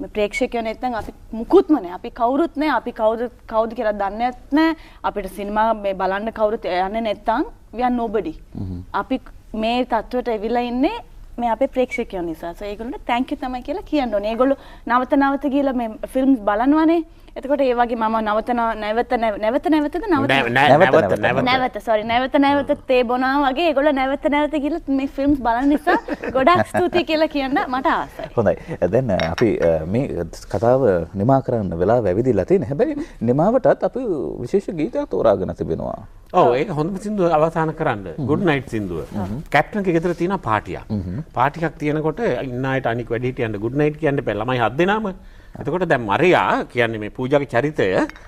මේ ප්‍රේක්ෂකයෝ නැත්තම් අපි මුකුත්ම නෑ. අපි කවුරුත් නෑ. අපි කවුද කියලා දන්නේත් නෑ. අපිට සිනමා මේ බලන්න කවුරුත් යන්නේ නැත්තම් we are nobody. අපි මේ තත්ත්වයට එවිලා ඉන්නේ මේ අපේ ප්‍රේක්ෂකයන් නිසා. ඒගොල්ලන්ට thank you තමයි කියලා කියන්න ඕනේ. ඒගොල්ලෝ නැවත ගිහලා මේ ෆිල්ම්ස් බලනවානේ. එතකොට ඒ වගේ මම නැවත තේ බොනවා වගේ ඒගොල්ලෝ නැවත ගිහලා මේ ෆිල්ම්ස් බලන නිසා ගොඩක් ස්තුතියි කියලා කියන්න මට ආසයි. හොඳයි. දැන් අපි මේ කතාව නිමා කරන්න වෙලාව ඇවිදලා තියෙන. හැබැයි නිමාවටත් අපි විශේෂ ගීතයක් තෝරාගෙන තිබෙනවා. ඔව් ඒක හොඳම සින්දුව අවසන් කරන්න. good night සින්දුව. කැප්ටන්ගේ ගෙදර තියෙන පාටියක්. පාටියක් තියෙනකොට ඉන්න අයට අනික් වැඩිහිටියන්ට good night කියන්න බෑ. ළමයි 7 දෙනාම. එතකොට දැන් මරියා කියන්නේ මේ පූජාගේ චරිතය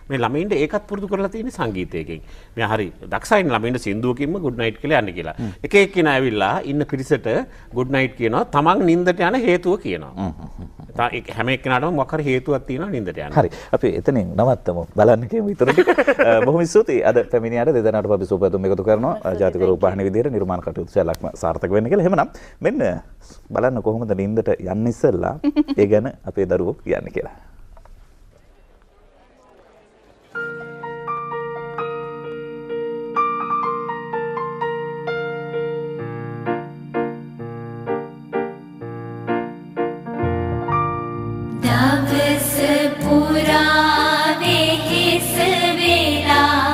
මේ ළමයින්ට ඒකත් පුරුදු කරලා තියෙන සංගීතයකින්. මෙයා හරි දක්ෂයි ළමයින්ට සින්දුවකින්ම good night කියලා යන්න කියලා. එක එක්කිනා ඇවිල්ලා ඉන්න පිරිසට good night කියනවා. තමන් නිින්දට යන හේතුව කියනවා. හැම එක්කෙනාටම මොකක් හරි හේතුවක් තියෙනවා නිින්දට යන්න. හරි. අපි එතනින් නවත්තමු. බලන්න කියමු ඊටු ටික. බොහොම ස්තුතියි. අද පැමිණියාට දෙදෙනාට අපි සුබපැතුම් එකතු කරනවා. ජාතික රූපවාහිනිය විදිහට නිර්මාණ කටයුතු සැලක්ම සාර්ථක වෙන්න කියලා. එහෙමනම් මෙන්න බලන්න කොහොමද නිින්දට යන්න ඉස්සෙල්ලා ඒ ගැන අපේ දරුවෝ කියන්නේ කියලා. දවස පුරා වෙහෙස වෙලා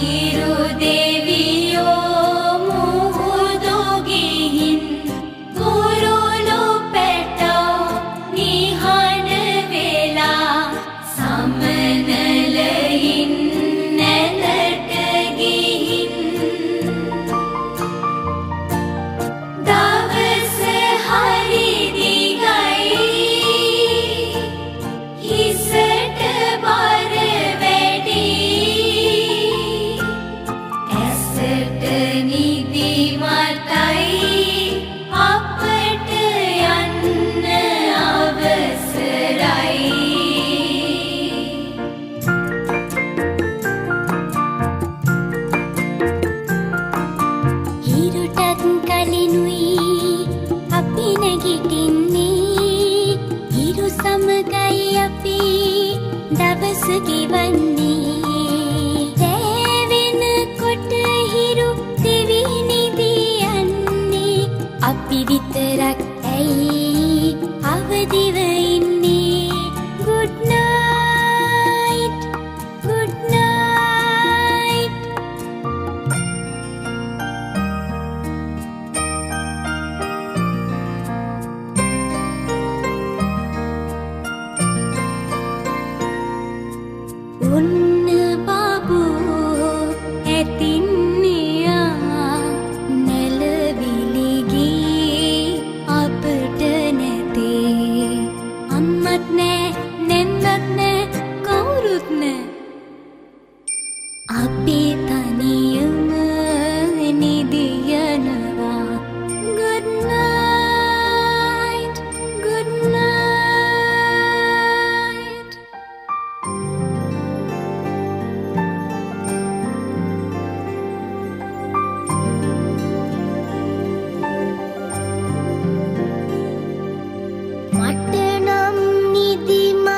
ඉරු දෙවියෝ මුහුදු ගිහින් කුරුළු පැටව නිහඬ වෙලා සමනලයින් නැලට ගිහින් දවස හරි දිගයි හිසට බර වැඩි ඇසට නිදි මතයි අපට යන්න අවසරයි හිරුටත් කලිනුයි අපි නැගිටින්නේ හිරු සමගයි අපි දවස ගෙවන්නේ රැවෙනකොට හිරු දෙවි නිදී යන්නේ අපි විතරක් ඇයි අවදිව ඉන්නේ good night good night උන්න බබෝ ඇතින්නියා නැලවිලි ගී අපට නැතේ අම්මත් නෑ නෙන්නත් නෑ කවුරුත් නෑ අපි තනියම නිදියනවා good night good night මට නම් නිදිමත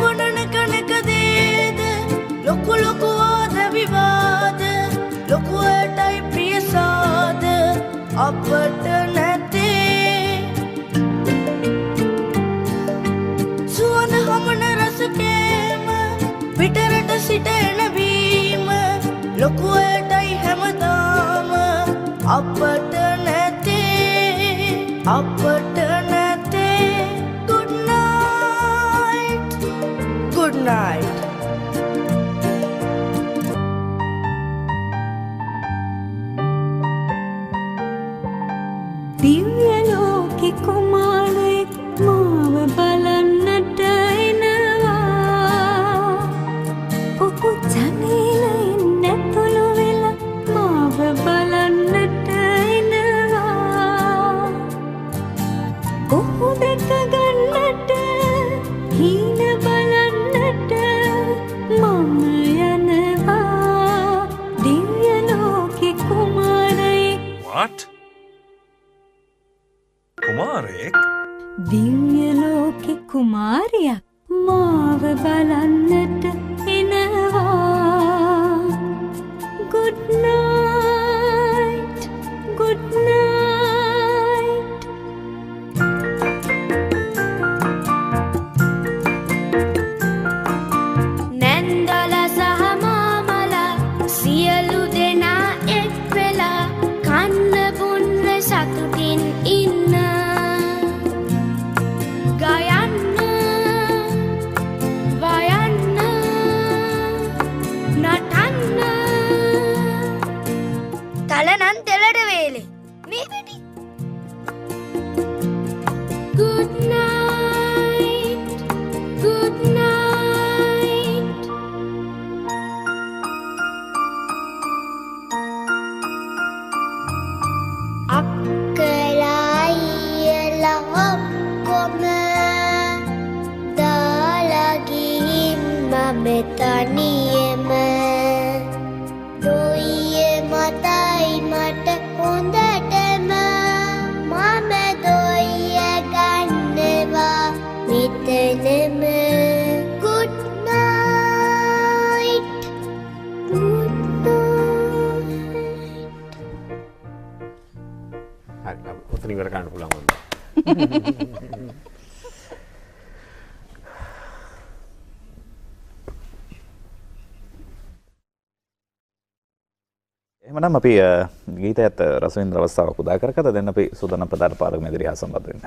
බොනන කනක දේද ලොකු ලොකු වාද විවාද ලොකුවටයි ප්‍රියසාද අපට නැතේ සුවඳ හමන රසකේම පිටරට සිට එනවීම ලොකුවටයි හැමදාම අපට නැතේ අපට නැතේ good night good night දිව්‍ය ලෝකෙ කුමාරයෙක් මාව බලන්නට එනවා ඔහු ජනේලෙන් නැතුළු වෙලා මාව බලන්නට එනවා ඔහු දැක ගන්නට හීන බලන්නට මම යනවා දිව්‍ය ලෝකෙ කුමාරයෙක් What? කුමාරයෙක්? දිව්‍ය ලෝකෙ කුමාරයෙක් මාව බලන්නට එනවා good night good night නැන්දලා සහ මාමලා සියලු දෙනා එක් වෙලා කන්න බොන්න සතුටින් ඉන්න ගයන්න වයන්න නටන්න තලනන් තෙලට වේලේ මේ පිටි good night good night අක්කලා ඊයලා ඔක්කොම දාලා ගිහින් මම තනියම දොයියේ මතයි මට හොඳටම මම දොයිය ගන්නවා මෙතනම good night good night හරි ඔතන ඉවර කරන්න පුළුවන් වුණා. එහෙමනම් අපි ගීතයත් රසවින්ද්‍ර අවස්ථාවක් උදා කරගත්තා. දැන් අපි සූදානම් ප්‍රධාන පාරගම ඉදිරියට සම්බන්ධ වෙන්න.